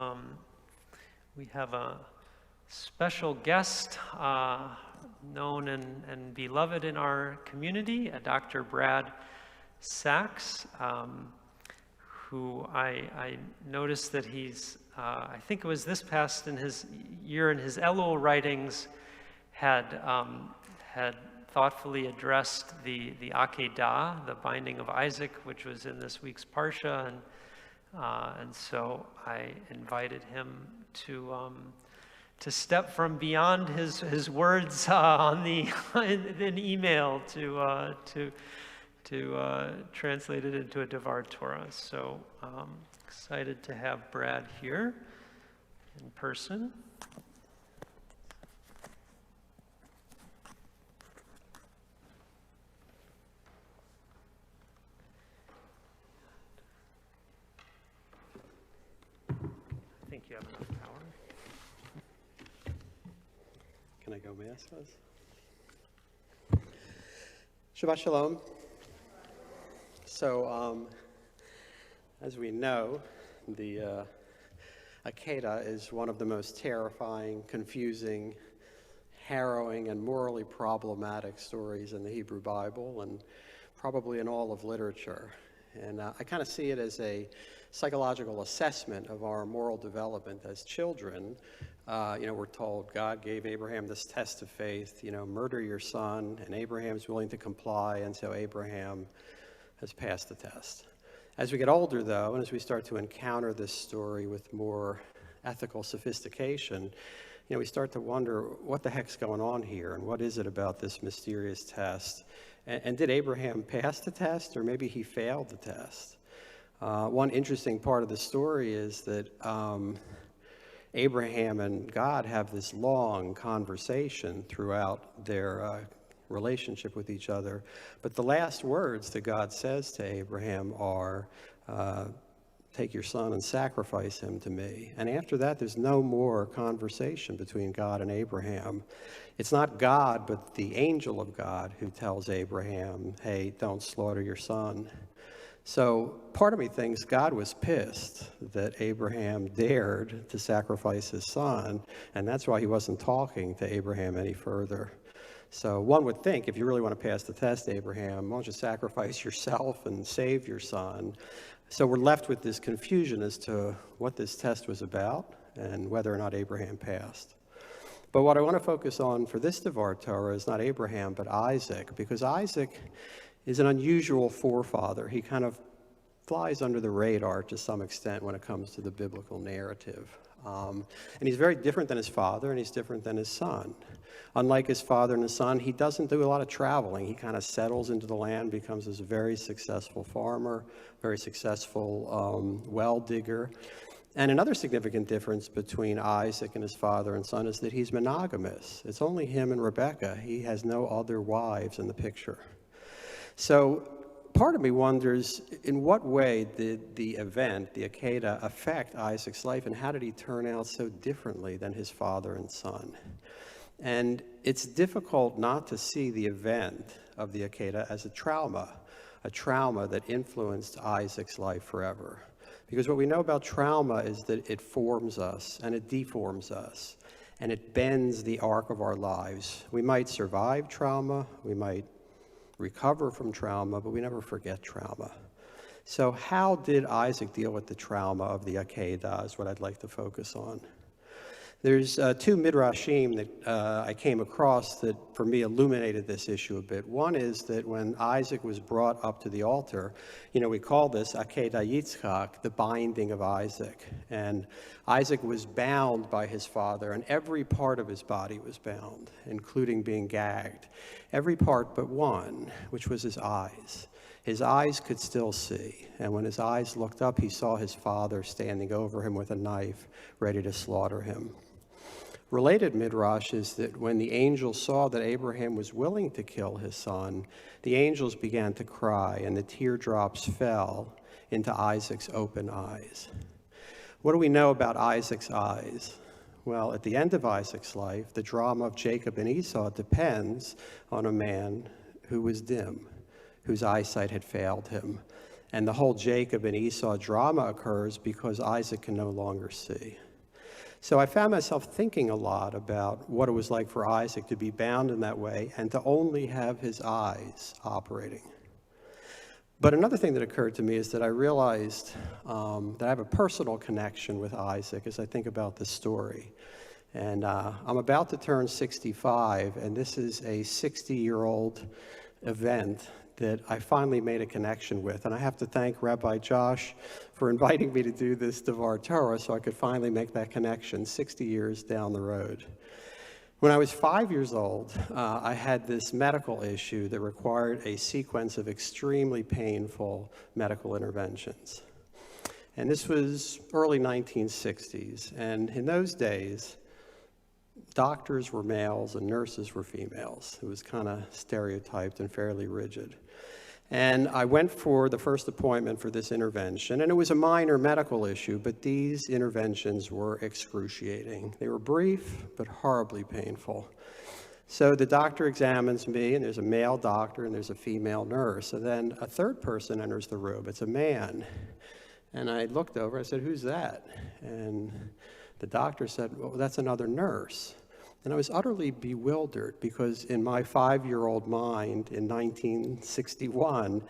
Um, we have a special guest, known and beloved in our community, Dr. Brad Sachs, who I noticed that he's, I think it was this past in his year in his Elul writings, had thoughtfully addressed the Akedah, the binding of Isaac, which was in this week's Parsha, and so I invited him to step from beyond his words on in email to translate it into a Devar Torah. So excited to have Brad here in person. I think you have enough power. Can I go massless? Shabbat Shalom. So, as we know, the Akedah is one of the most terrifying, confusing, harrowing, and morally problematic stories in the Hebrew Bible, and probably in all of literature. And I kind of see it as a psychological assessment of our moral development as children. We're told God gave Abraham this test of faith, murder your son, and Abraham's willing to comply, and so Abraham has passed the test. As we get older, though, and as we start to encounter this story with more ethical sophistication, we start to wonder what the heck's going on here, and what is it about this mysterious test? And did Abraham pass the test, or maybe he failed the test? One interesting part of the story is that Abraham and God have this long conversation throughout their relationship with each other. But the last words that God says to Abraham are, take your son and sacrifice him to me. And after that, there's no more conversation between God and Abraham. It's not God, but the angel of God who tells Abraham, hey, don't slaughter your son. So part of me thinks God was pissed that Abraham dared to sacrifice his son, and that's why he wasn't talking to Abraham any further. So one would think, if you really want to pass the test, Abraham, why don't you sacrifice yourself and save your son? So we're left with this confusion as to what this test was about and whether or not Abraham passed. But what I want to focus on for this Devar Torah is not Abraham, but Isaac, because Isaac is an unusual forefather. He kind of flies under the radar to some extent when it comes to the biblical narrative. And he's very different than his father, and he's different than his son. Unlike his father and his son, he doesn't do a lot of traveling. He kind of settles into the land, becomes this very successful farmer, very successful well digger. And another significant difference between Isaac and his father and son is that he's monogamous. It's only him and Rebekah. He has no other wives in the picture. So part of me wonders, in what way did the event, the Akedah, affect Isaac's life, and how did he turn out so differently than his father and son? And it's difficult not to see the event of the Akedah as a trauma that influenced Isaac's life forever. Because what we know about trauma is that it forms us and it deforms us, and it bends the arc of our lives. We might survive trauma, we might recover from trauma, but we never forget trauma. So how did Isaac deal with the trauma of the Akedah is what I'd like to focus on. There's two midrashim that I came across that, for me, illuminated this issue a bit. One is that when Isaac was brought up to the altar, we call this Akedah Yitzchak, the binding of Isaac. And Isaac was bound by his father, and every part of his body was bound, including being gagged. Every part but one, which was his eyes. His eyes could still see, and when his eyes looked up, he saw his father standing over him with a knife, ready to slaughter him. Related midrash is that when the angels saw that Abraham was willing to kill his son, the angels began to cry, and the teardrops fell into Isaac's open eyes. What do we know about Isaac's eyes? Well, at the end of Isaac's life, the drama of Jacob and Esau depends on a man who was dim, whose eyesight had failed him. And the whole Jacob and Esau drama occurs because Isaac can no longer see. So I found myself thinking a lot about what it was like for Isaac to be bound in that way and to only have his eyes operating. But another thing that occurred to me is that I realized that I have a personal connection with Isaac as I think about this story. And I'm about to turn 65, and this is a 60-year-old event that I finally made a connection with. And I have to thank Rabbi Josh for inviting me to do this Devar Torah so I could finally make that connection 60 years down the road. When I was 5 years old, I had this medical issue that required a sequence of extremely painful medical interventions. And this was early 1960s. And in those days, doctors were males and nurses were females. It was kind of stereotyped and fairly rigid. And I went for the first appointment for this intervention, and it was a minor medical issue, but these interventions were excruciating. They were brief, but horribly painful. So the doctor examines me, and there's a male doctor and there's a female nurse, and then a third person enters the room. It's a man. And I looked over, I said, "Who's that?" And the doctor said, "Well, that's another nurse." And I was utterly bewildered because in my 5-year-old mind in 1961,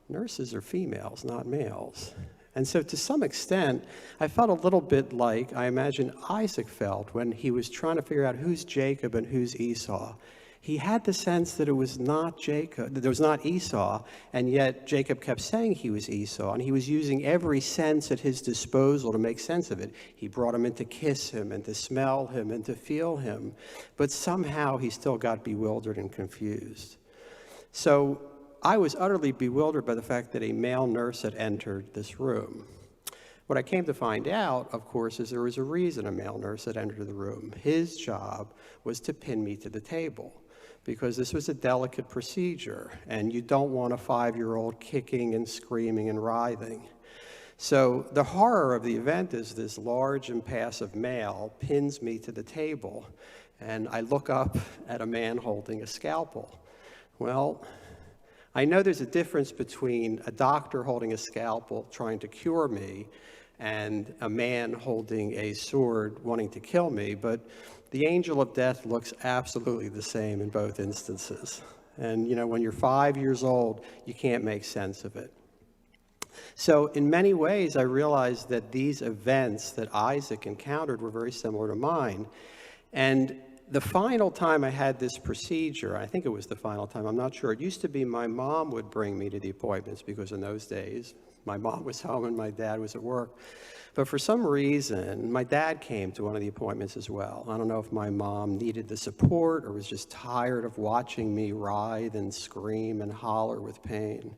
nurses are females, not males. And so to some extent, I felt a little bit like I imagine Isaac felt when he was trying to figure out who's Jacob and who's Esau. He had the sense that it was not Jacob, that it was not Esau, and yet Jacob kept saying he was Esau, and he was using every sense at his disposal to make sense of it. He brought him in to kiss him and to smell him and to feel him, but somehow he still got bewildered and confused. So I was utterly bewildered by the fact that a male nurse had entered this room. What I came to find out, of course, is there was a reason a male nurse had entered the room. His job was to pin me to the table, because this was a delicate procedure, and you don't want a 5-year-old kicking and screaming and writhing. So the horror of the event is this large, impassive male pins me to the table, and I look up at a man holding a scalpel. Well, I know there's a difference between a doctor holding a scalpel trying to cure me and a man holding a sword wanting to kill me, but the angel of death looks absolutely the same in both instances. And, you know, when you're 5 years old, you can't make sense of it. So in many ways, I realized that these events that Isaac encountered were very similar to mine. And the final time I had this procedure, I think it was the final time, I'm not sure. It used to be my mom would bring me to the appointments because in those days, my mom was home and my dad was at work. But for some reason, my dad came to one of the appointments as well. I don't know if my mom needed the support or was just tired of watching me writhe and scream and holler with pain.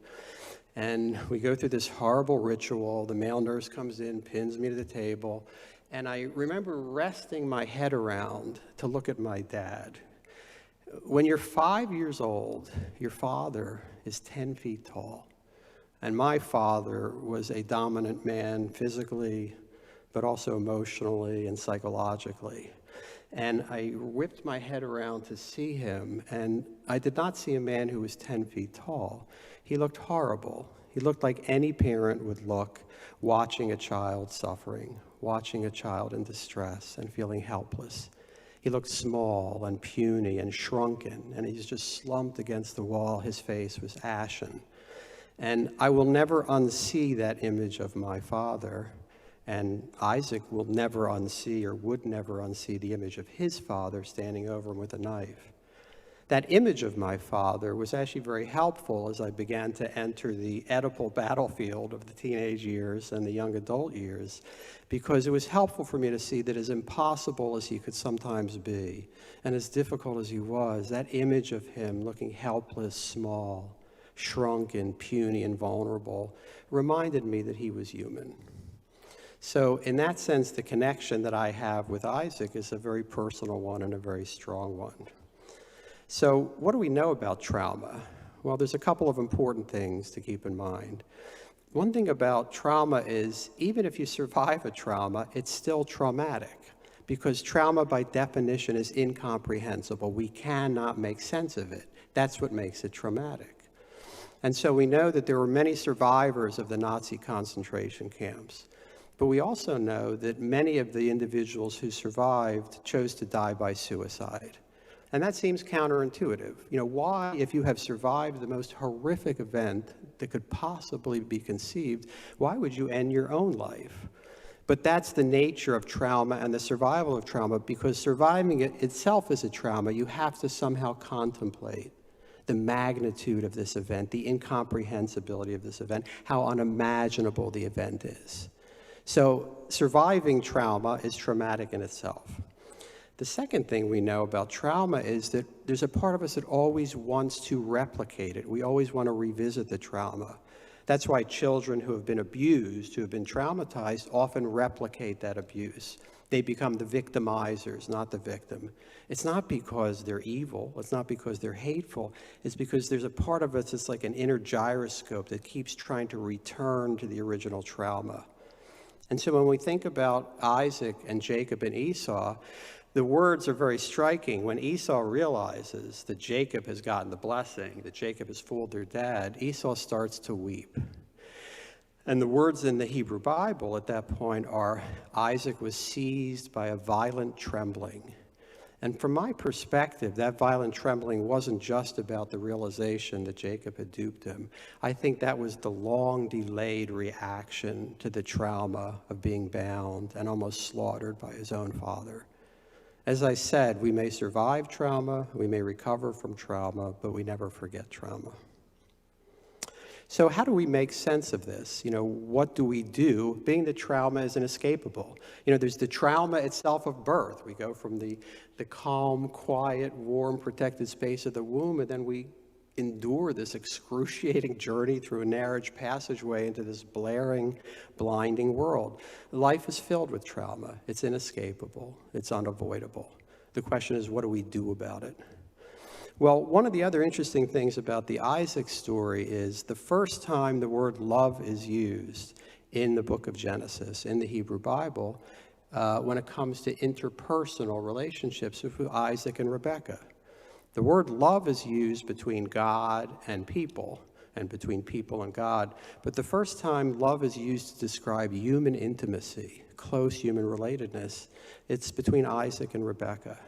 And we go through this horrible ritual. The male nurse comes in, pins me to the table. And I remember resting my head around to look at my dad. When you're 5 years old, your father is 10 feet tall. And my father was a dominant man physically, but also emotionally and psychologically. And I whipped my head around to see him, and I did not see a man who was 10 feet tall. He looked horrible. He looked like any parent would look watching a child suffering, watching a child in distress and feeling helpless. He looked small and puny and shrunken, and he's just slumped against the wall. His face was ashen. And I will never unsee that image of my father, and Isaac will never unsee or would never unsee the image of his father standing over him with a knife. That image of my father was actually very helpful as I began to enter the Oedipal battlefield of the teenage years and the young adult years, because it was helpful for me to see that as impossible as he could sometimes be, and as difficult as he was, that image of him looking helpless, small, shrunken, puny, and vulnerable reminded me that he was human. So in that sense, the connection that I have with Isaac is a very personal one and a very strong one. So what do we know about trauma? Well, there's a couple of important things to keep in mind. One thing about trauma is even if you survive a trauma, it's still traumatic, because trauma by definition is incomprehensible. We cannot make sense of it. That's what makes it traumatic. And so we know that there were many survivors of the Nazi concentration camps. But we also know that many of the individuals who survived chose to die by suicide. And that seems counterintuitive. Why, if you have survived the most horrific event that could possibly be conceived, why would you end your own life? But that's the nature of trauma and the survival of trauma, because surviving it itself is a trauma. You have to somehow contemplate the magnitude of this event, the incomprehensibility of this event, how unimaginable the event is. So surviving trauma is traumatic in itself. The second thing we know about trauma is that there's a part of us that always wants to replicate it. We always want to revisit the trauma. That's why children who have been abused, who have been traumatized, often replicate that abuse. They become the victimizers, not the victim. It's not because they're evil. It's not because they're hateful. It's because there's a part of us that's like an inner gyroscope that keeps trying to return to the original trauma. And so when we think about Isaac and Jacob and Esau, the words are very striking. When Esau realizes that Jacob has gotten the blessing, that Jacob has fooled their dad, Esau starts to weep. And the words in the Hebrew Bible at that point are, Isaac was seized by a violent trembling. And from my perspective, that violent trembling wasn't just about the realization that Jacob had duped him. I think that was the long delayed reaction to the trauma of being bound and almost slaughtered by his own father. As I said, we may survive trauma, we may recover from trauma, but we never forget trauma. So how do we make sense of this? What do we do, being that trauma is inescapable? There's the trauma itself of birth. We go from the calm, quiet, warm, protected space of the womb, and then we endure this excruciating journey through a narrow passageway into this blaring, blinding world. Life is filled with trauma. It's inescapable. It's unavoidable. The question is, what do we do about it? Well, one of the other interesting things about the Isaac story is the first time the word love is used in the book of Genesis, in the Hebrew Bible, when it comes to interpersonal relationships with Isaac and Rebekah. The word love is used between God and people, and between people and God, but the first time love is used to describe human intimacy, close human relatedness, it's between Isaac and Rebekah.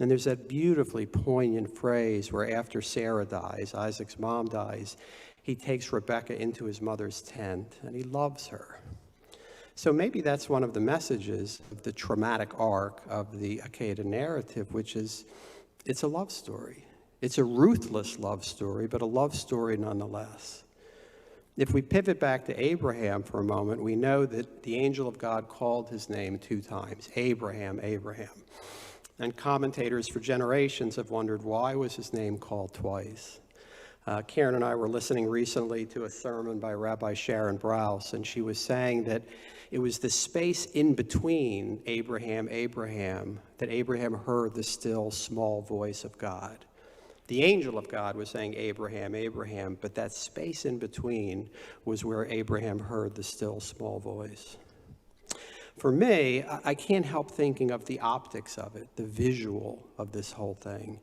And there's that beautifully poignant phrase where after Sarah dies, Isaac's mom dies, he takes Rebekah into his mother's tent and he loves her. So maybe that's one of the messages of the traumatic arc of the Akedah narrative, which is it's a love story. It's a ruthless love story, but a love story nonetheless. If we pivot back to Abraham for a moment, we know that the angel of God called his name 2 times, Abraham, Abraham. And commentators for generations have wondered, why was his name called twice? Karen and I were listening recently to a sermon by Rabbi Sharon Brous, and she was saying that it was the space in between Abraham, Abraham, that Abraham heard the still small voice of God. The angel of God was saying, Abraham, Abraham, but that space in between was where Abraham heard the still small voice. For me, I can't help thinking of the optics of it, the visual of this whole thing.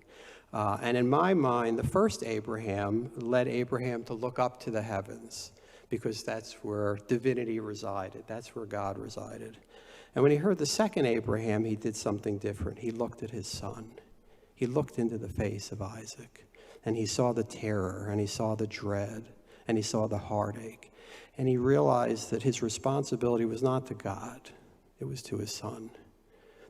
And in my mind, the first Abraham led Abraham to look up to the heavens, because that's where divinity resided. That's where God resided. And when he heard the second Abraham, he did something different. He looked at his son. He looked into the face of Isaac, and he saw the terror, and he saw the dread, and he saw the heartache. And he realized that his responsibility was not to God. It was to his son.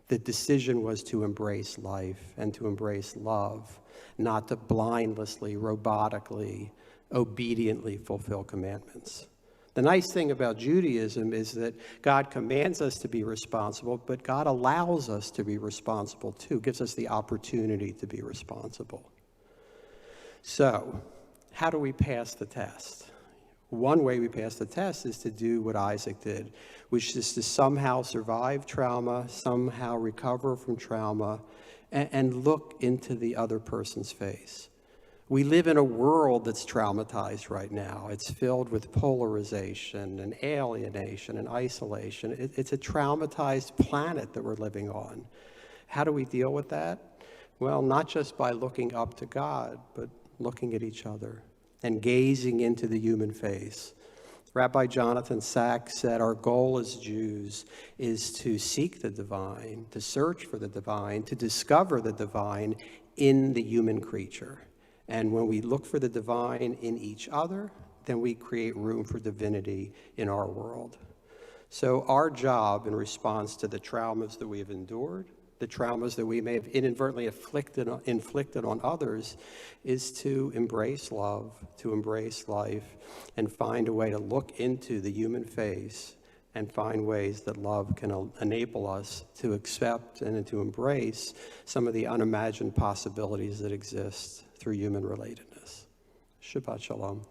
The decision was to embrace life and to embrace love, not to blindlessly, robotically, obediently fulfill commandments. The nice thing about Judaism is that God commands us to be responsible, but God allows us to be responsible too, gives us the opportunity to be responsible. So, how do we pass the test? One way we pass the test is to do what Isaac did, which is to somehow survive trauma, somehow recover from trauma, and look into the other person's face. We live in a world that's traumatized right now. It's filled with polarization and alienation and isolation. It's a traumatized planet that we're living on. How do we deal with that? Well, not just by looking up to God, but looking at each other, and gazing into the human face. Rabbi Jonathan Sachs said, our goal as Jews is to seek the divine, to search for the divine, to discover the divine in the human creature. And when we look for the divine in each other, then we create room for divinity in our world. So our job in response to the traumas that we have endured, the traumas that we may have inadvertently inflicted on others, is to embrace love, to embrace life, and find a way to look into the human face and find ways that love can enable us to accept and to embrace some of the unimagined possibilities that exist through human relatedness. Shabbat Shalom.